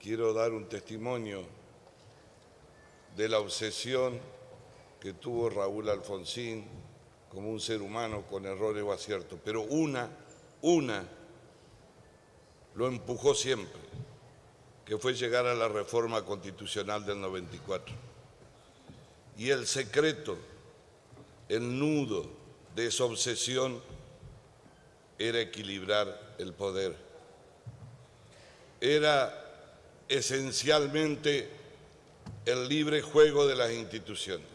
quiero dar un testimonio de la obsesión que tuvo Raúl Alfonsín como un ser humano con errores o aciertos, pero una lo empujó siempre, que fue llegar a la reforma constitucional del 94. Y el secreto, el nudo de esa obsesión era equilibrar el poder. Era esencialmente el libre juego de las instituciones.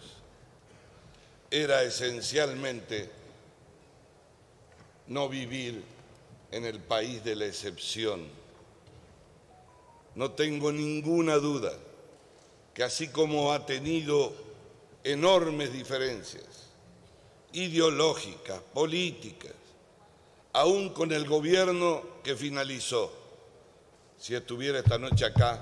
Era esencialmente no vivir en el país de la excepción. No tengo ninguna duda que así como ha tenido enormes diferencias ideológicas, políticas, aún con el gobierno que finalizó, si estuviera esta noche acá,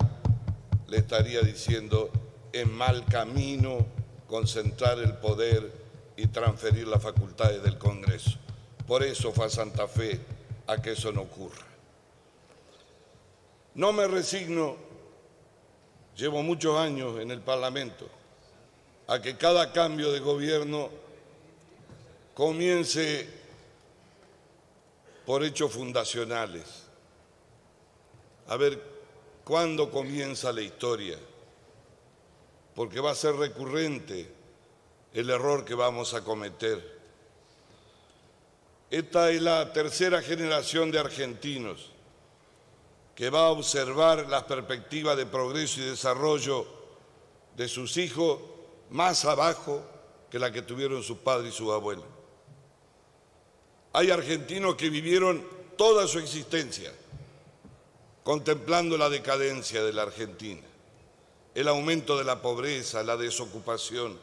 le estaría diciendo en mal camino concentrar el poder y transferir las facultades del Congreso. Por eso fue a Santa Fe a que eso no ocurra. No me resigno, llevo muchos años en el Parlamento, a que cada cambio de gobierno comience por hechos fundacionales. A ver, ¿cuándo comienza la historia? Porque va a ser recurrente el error que vamos a cometer. Esta es la tercera generación de argentinos que va a observar las perspectivas de progreso y desarrollo de sus hijos más abajo que la que tuvieron sus padres y sus abuelos. Hay argentinos que vivieron toda su existencia contemplando la decadencia de la Argentina, el aumento de la pobreza, la desocupación,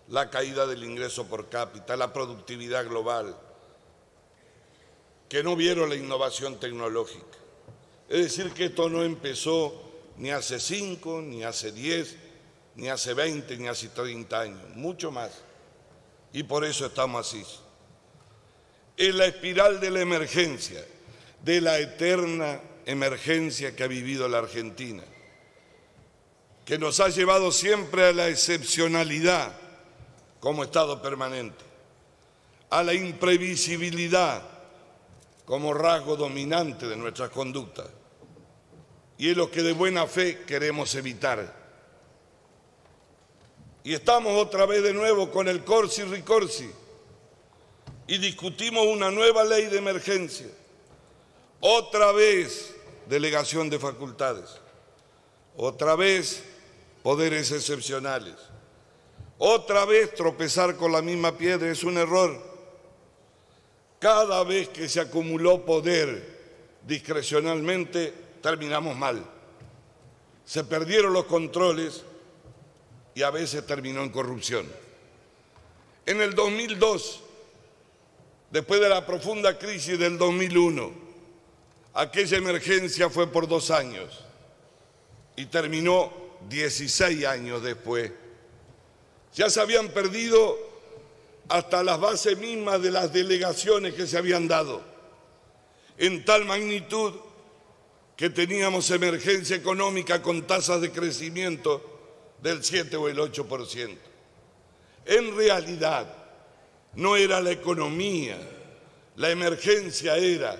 la caída del ingreso por cápita, la productividad global, que no vieron la innovación tecnológica. Es decir, que esto no empezó ni hace 5, ni hace 10, ni hace 20, ni hace 30 años, mucho más. Y por eso estamos así. Es la espiral de la emergencia, de la eterna emergencia que ha vivido la Argentina, que nos ha llevado siempre a la excepcionalidad como estado permanente, a la imprevisibilidad como rasgo dominante de nuestras conductas, y es lo que de buena fe queremos evitar. Y estamos otra vez de nuevo con el corsi ricorsi y discutimos una nueva ley de emergencia, otra vez delegación de facultades, otra vez poderes excepcionales, otra vez tropezar con la misma piedra. Es un error. Cada vez que se acumuló poder discrecionalmente, terminamos mal. Se perdieron los controles y a veces terminó en corrupción. En el 2002, después de la profunda crisis del 2001, aquella emergencia fue por 2 años y terminó 16 años después. Ya se habían perdido hasta las bases mismas de las delegaciones que se habían dado, en tal magnitud que teníamos emergencia económica con tasas de crecimiento del 7 o el 8%. En realidad, no era la economía, la emergencia era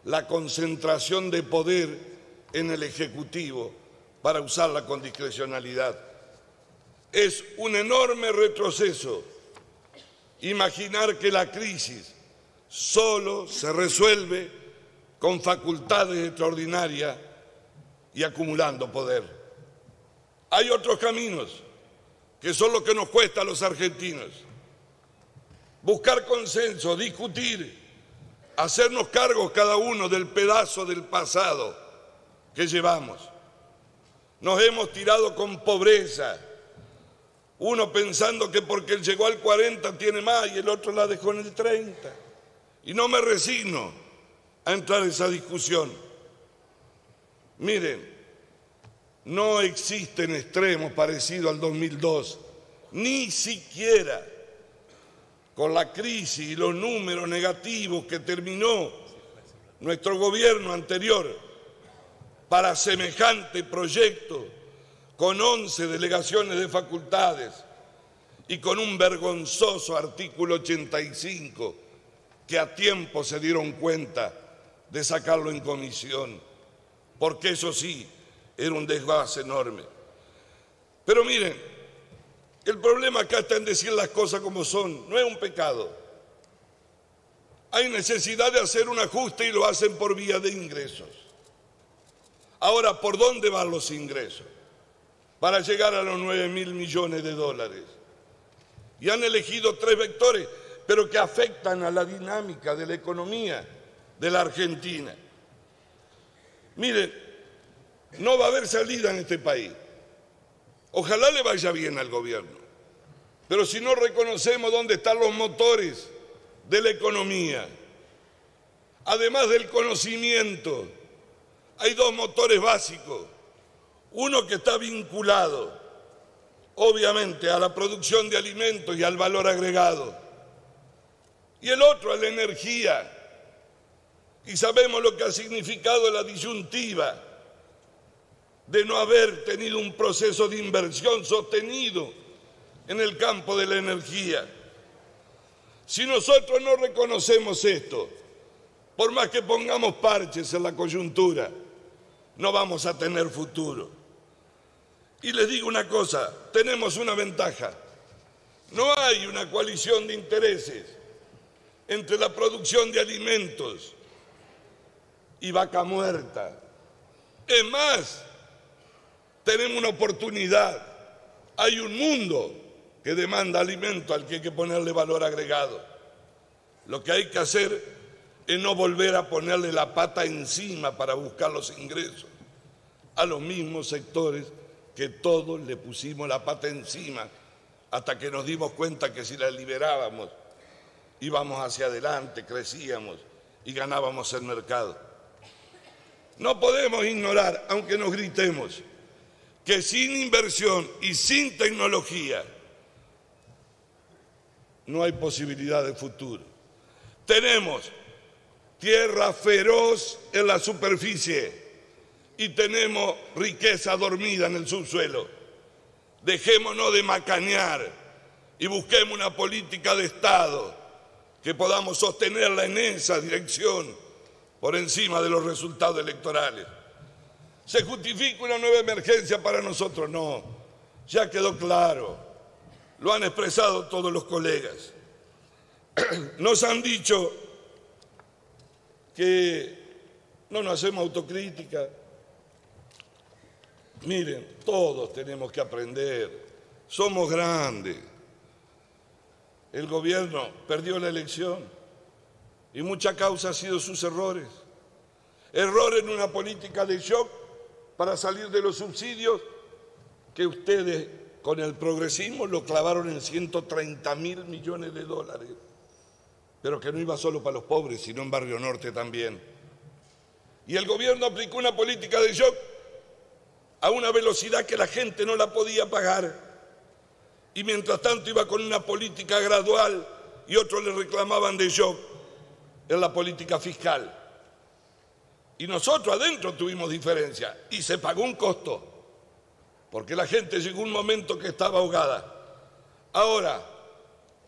la concentración de poder en el Ejecutivo para usarla con discrecionalidad. Es un enorme retroceso imaginar que la crisis solo se resuelve con facultades extraordinarias y acumulando poder. Hay otros caminos que son los que nos cuesta a los argentinos. Buscar consenso, discutir, hacernos cargos cada uno del pedazo del pasado que llevamos. Nos hemos tirado con pobreza, uno pensando que porque él llegó al 40 tiene más y el otro la dejó en el 30. Y no me resigno a entrar en esa discusión. Miren, no existen extremos parecidos al 2002, ni siquiera con la crisis y los números negativos que terminó nuestro gobierno anterior. para semejante proyecto, con 11 delegaciones de facultades y con un vergonzoso artículo 85, que a tiempo se dieron cuenta de sacarlo en comisión, porque eso sí, era un desguace enorme. Pero miren, el problema acá está en decir las cosas como son, no es un pecado. Hay necesidad de hacer un ajuste y lo hacen por vía de ingresos. Ahora, ¿por dónde van los ingresos? Para llegar a los 9.000 millones de dólares. Y han elegido 3 vectores, pero que afectan a la dinámica de la economía de la Argentina. Miren, no va a haber salida en este país. Ojalá le vaya bien al gobierno, pero si no reconocemos dónde están los motores de la economía, además del conocimiento, hay 2 motores básicos. Uno que está vinculado, obviamente, a la producción de alimentos y al valor agregado, y el otro a la energía. Y sabemos lo que ha significado la disyuntiva de no haber tenido un proceso de inversión sostenido en el campo de la energía. Si nosotros no reconocemos esto, por más que pongamos parches en la coyuntura, no vamos a tener futuro. Y les digo una cosa, tenemos una ventaja. No hay una coalición de intereses entre la producción de alimentos y Vaca Muerta. Es más, tenemos una oportunidad. Hay un mundo que demanda alimento al que hay que ponerle valor agregado. Lo que hay que hacer es no volver a ponerle la pata encima para buscar los ingresos a los mismos sectores que todos le pusimos la pata encima hasta que nos dimos cuenta que si la liberábamos íbamos hacia adelante, crecíamos y ganábamos el mercado. No podemos ignorar, aunque nos gritemos, que sin inversión y sin tecnología no hay posibilidad de futuro. Tenemos tierra feroz en la superficie y tenemos riqueza dormida en el subsuelo. Dejémonos de macanear y busquemos una política de Estado que podamos sostenerla en esa dirección por encima de los resultados electorales. ¿Se justifica una nueva emergencia para nosotros? No, ya quedó claro, lo han expresado todos los colegas. Nos han dicho que no nos hacemos autocrítica. Miren, todos tenemos que aprender, somos grandes. El gobierno perdió la elección y mucha causa ha sido sus errores. Error en una política de shock para salir de los subsidios que ustedes con el progresismo lo clavaron en 130.000 millones de dólares, pero que no iba solo para los pobres, sino en Barrio Norte también. Y el gobierno aplicó una política de shock a una velocidad que la gente no la podía pagar. Y mientras tanto iba con una política gradual y otros le reclamaban de shock en la política fiscal. Y nosotros adentro tuvimos diferencia y se pagó un costo, porque la gente llegó un momento que estaba ahogada. Ahora,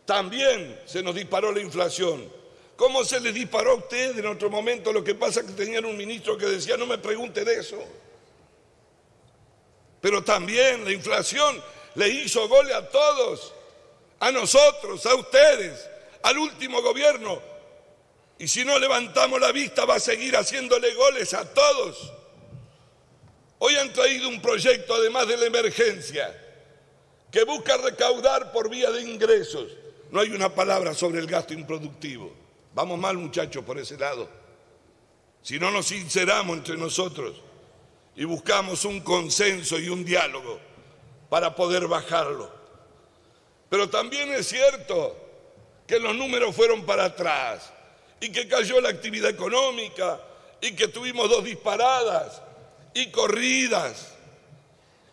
también se nos disparó la inflación. ¿Cómo se les disparó a ustedes en otro momento? Lo que pasa es que tenían un ministro que decía, no me pregunte de eso. Pero también la inflación le hizo goles a todos, a nosotros, a ustedes, al último gobierno. Y si no levantamos la vista va a seguir haciéndole goles a todos. Hoy han traído un proyecto, además de la emergencia, que busca recaudar por vía de ingresos. No hay una palabra sobre el gasto improductivo. Vamos mal, muchachos, por ese lado. Si no nos sinceramos entre nosotros y buscamos un consenso y un diálogo para poder bajarlo. Pero también es cierto que los números fueron para atrás y que cayó la actividad económica y que tuvimos 2 disparadas y corridas.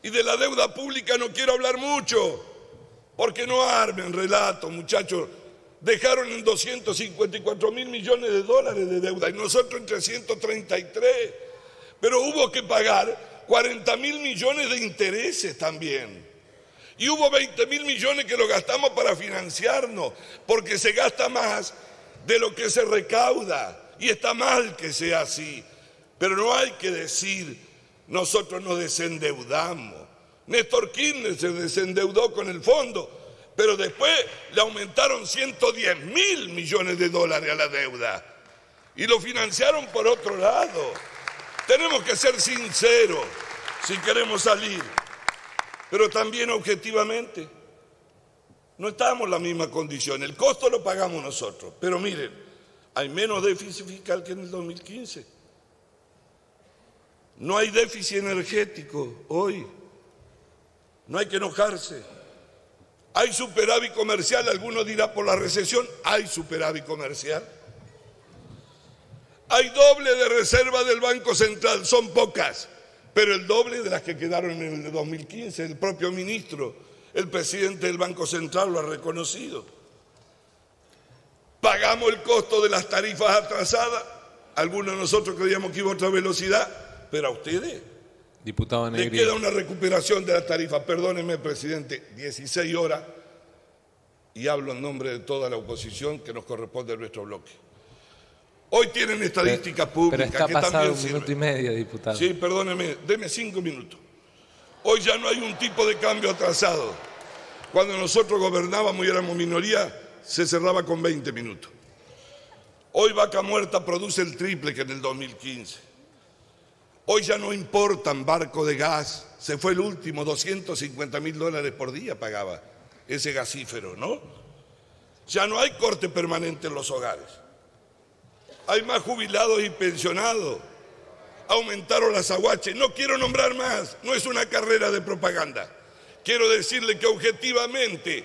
Y de la deuda pública no quiero hablar mucho, porque no armen relato, muchachos. Dejaron en 254.000 millones de dólares de deuda y nosotros en 333. pero hubo que pagar 40.000 millones de intereses también. Y hubo 20.000 millones que lo gastamos para financiarnos, porque se gasta más de lo que se recauda. Y está mal que sea así. Pero no hay que decir, nosotros nos desendeudamos. Néstor Kirchner se desendeudó con el fondo, pero después le aumentaron 110.000 millones de dólares a la deuda. Y lo financiaron por otro lado. Tenemos que ser sinceros si queremos salir. Pero también objetivamente, no estamos en la misma condición. El costo lo pagamos nosotros. Pero miren, hay menos déficit fiscal que en el 2015. No hay déficit energético hoy. No hay que enojarse. Hay superávit comercial. Algunos dirán por la recesión, hay superávit comercial. Hay doble de reserva del Banco Central, son pocas, pero el doble de las que quedaron en el 2015. El propio ministro, el presidente del Banco Central lo ha reconocido. Pagamos el costo de las tarifas atrasadas. Algunos de nosotros creíamos que iba a otra velocidad, pero a ustedes Diputado Negri, le queda una recuperación de las tarifas. Perdóneme, presidente, 16 horas, y hablo en nombre de toda la oposición que nos corresponde a nuestro bloque. Hoy tienen estadísticas públicas. Pero está que pasado también un sirven. minuto y medio, diputado. Sí, perdóneme, deme 5 minutos. Hoy ya no hay un tipo de cambio atrasado. Cuando nosotros gobernábamos y éramos minoría, se cerraba con 20 minutos. Hoy Vaca Muerta produce el triple que en el 2015. Hoy ya no importan barcos de gas. Se fue el último, $250.000 por día pagaba ese gasífero, ¿no? Ya no hay corte permanente en los hogares. Hay más jubilados y pensionados. Aumentaron las aguaches. No quiero nombrar más, no es una carrera de propaganda. Quiero decirle que objetivamente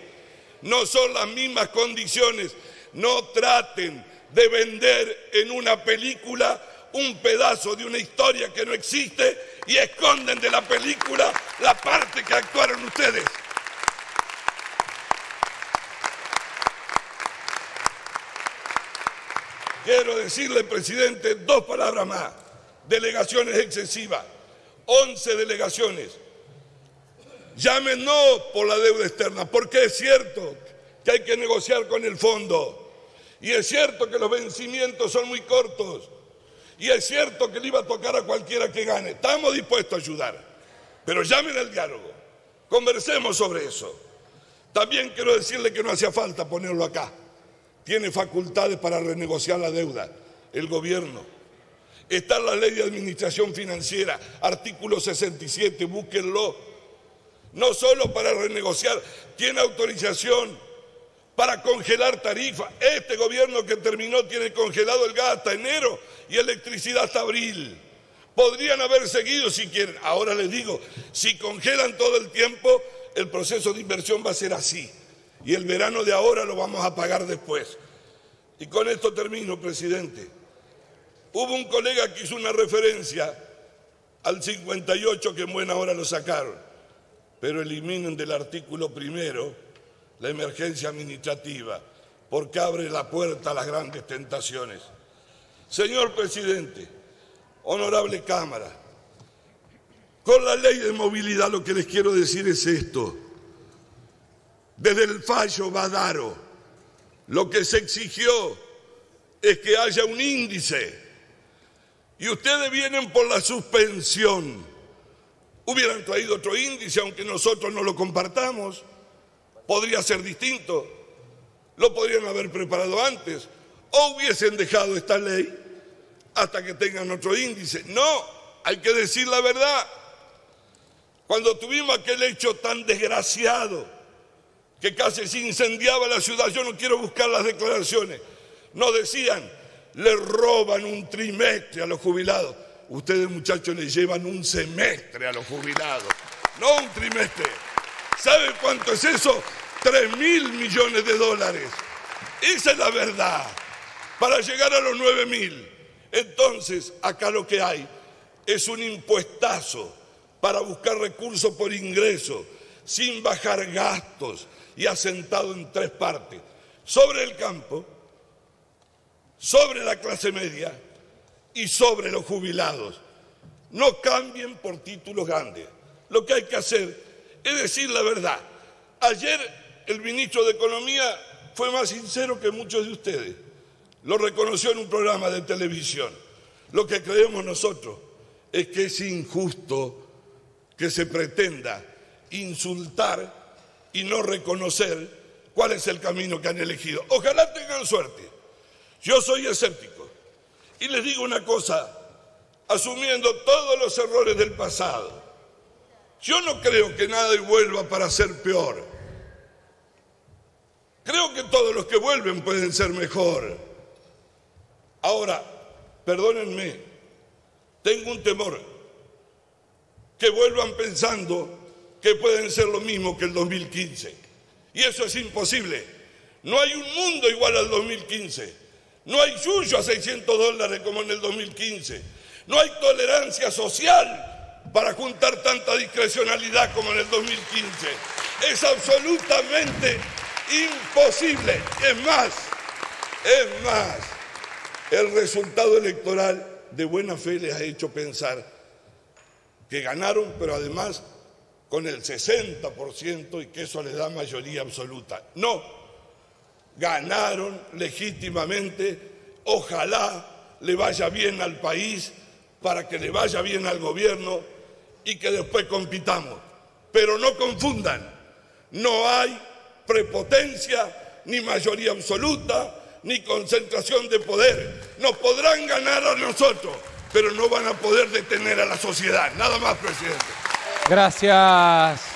no son las mismas condiciones. No traten de vender en una película un pedazo de una historia que no existe y esconden de la película la parte que actuaron ustedes. Quiero decirle, presidente, 2 palabras más. Delegaciones excesivas, 11 delegaciones. Llamen no por la deuda externa, porque es cierto que hay que negociar con el fondo. Y es cierto que los vencimientos son muy cortos. Y es cierto que le iba a tocar a cualquiera que gane. Estamos dispuestos a ayudar. Pero llamen al diálogo. Conversemos sobre eso. También quiero decirle que no hacía falta ponerlo acá. Tiene facultades para renegociar la deuda, el gobierno. Está en la ley de administración financiera, artículo 67, búsquenlo. No solo para renegociar, tiene autorización para congelar tarifas. Este gobierno que terminó tiene congelado el gas hasta enero y electricidad hasta abril. Podrían haber seguido si quieren. Ahora les digo, si congelan todo el tiempo, el proceso de inversión va a ser así. Y el verano de ahora lo vamos a pagar después. Y con esto termino, presidente. Hubo un colega que hizo una referencia al 58 que en buena hora lo sacaron, pero eliminen del artículo 1 la emergencia administrativa, porque abre la puerta a las grandes tentaciones. Señor presidente, honorable Cámara, con la ley de movilidad lo que les quiero decir es esto. Desde el fallo Badaro, lo que se exigió es que haya un índice. Y ustedes vienen por la suspensión. Hubieran traído otro índice, aunque nosotros no lo compartamos. Podría ser distinto. Lo podrían haber preparado antes. O hubiesen dejado esta ley hasta que tengan otro índice. No, hay que decir la verdad. Cuando tuvimos aquel hecho tan desgraciado, que casi se incendiaba la ciudad, yo no quiero buscar las declaraciones, nos decían, le roban un trimestre a los jubilados. Ustedes, muchachos, le llevan un semestre a los jubilados, no un trimestre. ¿Sabe cuánto es eso? 3.000 millones de dólares. Esa es la verdad, para llegar a los 9.000. Entonces, acá lo que hay es un impuestazo para buscar recursos por ingreso, sin bajar gastos y asentado en 3 partes. Sobre el campo, sobre la clase media y sobre los jubilados. No cambien por títulos grandes. Lo que hay que hacer es decir la verdad. Ayer el ministro de Economía fue más sincero que muchos de ustedes. Lo reconoció en un programa de televisión. Lo que creemos nosotros es que es injusto que se pretenda insultar y no reconocer cuál es el camino que han elegido. Ojalá tengan suerte. Yo soy escéptico. Y les digo una cosa, asumiendo todos los errores del pasado, yo no creo que nada vuelva para ser peor. Creo que todos los que vuelven pueden ser mejor. Ahora, perdónenme, tengo un temor, que vuelvan pensando que pueden ser lo mismo que el 2015. Y eso es imposible. No hay un mundo igual al 2015. No hay yuyo a $600 como en el 2015. No hay tolerancia social para juntar tanta discrecionalidad como en el 2015. Es absolutamente imposible. Es más, el resultado electoral de buena fe les ha hecho pensar que ganaron, pero además con el 60% y que eso les da mayoría absoluta. No, ganaron legítimamente. Ojalá le vaya bien al país para que le vaya bien al gobierno y que después compitamos. Pero no confundan, no hay prepotencia, ni mayoría absoluta, ni concentración de poder. Nos podrán ganar a nosotros, pero no van a poder detener a la sociedad. Nada más, presidente. Gracias.